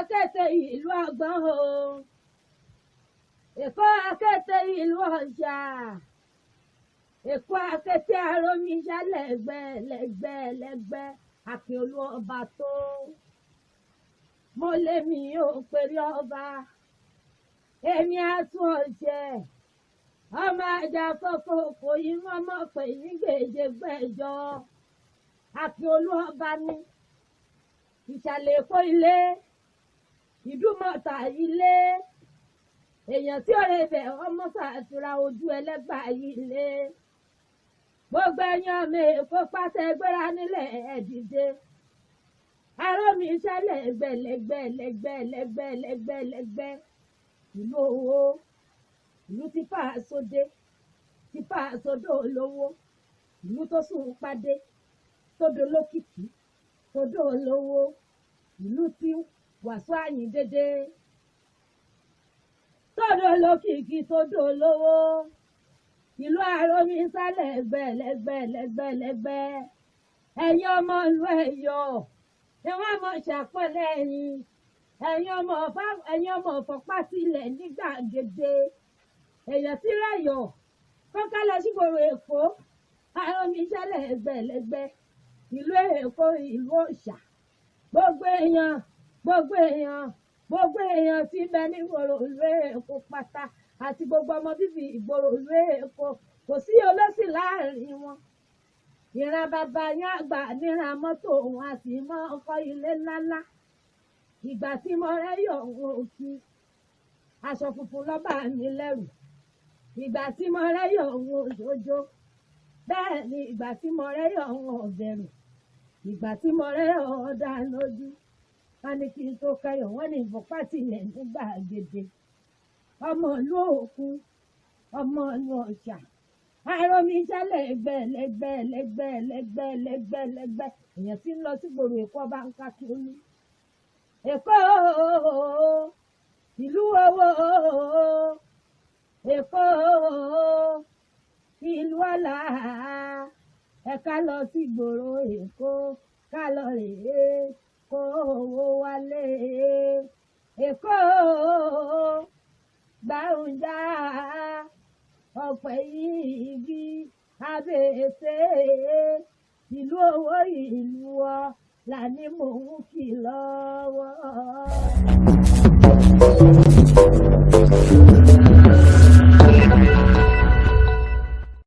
akété ìlú ọgbọ́n o Èkó akété ìlú ọjà Èkó akété arómíṣá lẹ́gbẹ́ Akíolú ọba tó mo lé mi ò pèrè ọba èmi àtún ọ̀jẹ̀ ọmọ ajá fọfọfọ yìí wọn mọ pé nígbèje gbẹjọ Akíolú ọba ní ìsàlẹ̀ Èkó ilé Ìdúmọ̀tà ilé èèyàn tí ó rẹ̀ bẹ̀ ọmọ sàtúrà ojú ẹlẹ́gbà ilé gbogbo ẹ̀yàn ọmọ Èkó pàṣẹ gbéra nílẹ̀ ẹ̀dìdẹ arómíṣá lẹ́gbẹ́ ìlú owó ìlú tí fàásódé tí fàásódó olówó ìlú tó sùn pàdé tó dolókìkí tó dó olówó ìlú tí Wàsíù Àyìndé tó dolókìkí tó dó olówó ìlú arómíṣá lẹ́gbẹ́ ẹ̀yin ọmọ ìlú Ẹ̀yọ̀ ni wọ́n mọ̀ ṣàpọ́nlé ẹ̀yin ọmọ Ọ̀fọ̀pá sílẹ̀ ní gbàgede èèyàn tí rẹ̀yọ̀ kọ́ká lọ sígboro Èkó arómíṣá lẹ́gbẹ́ ìlú Èkó ìlú òòṣà gbogbo èèyàn tí bẹ nígboro ìlú Èkó pátá àti gbogbo ọmọ bíbí ìgboro ìlú Èkó kò sí olóṣì láàrin wọn ìran bàbá yín àgbà níran mọ́tò òun àti mọ́ ọkọ̀ ilé ńláńlá ìgbà tí mo rẹ́yọ̀ òun òkì aṣọ funfun lọ́ba mi lẹ́rù ìgbà tí mo rẹ́yọ̀ òun òjòjò bẹ́ẹ̀ ni ìgbà tí mo rẹ́yọ̀ òun ọ̀bẹ̀rù ìgbà tí mo rẹ́yọ̀ ọ̀dà lójú wọn ní kí n tó kẹyọ̀ wọ́n ní Ìfọ̀pá tilẹ̀ ní gbàgede ọmọ ìlú Òkun ọmọ ìlú Ọ̀ṣà arómíṣá lẹ́gbẹ́ èèyàn tí ń lọ sígboro Èkó ọba ń ká kí ó ní Èkó ìlú owó Èkó ìlú ọlá ká lọ sígboro Èkó ká lọ rèé kó owó wálé Èkó gbàrúnjà ọ̀pẹ yìí bí abẹ́ẹ̀sẹ̀ ìlú owó ìlú ọ là ní mò ń kì lọ́wọ́.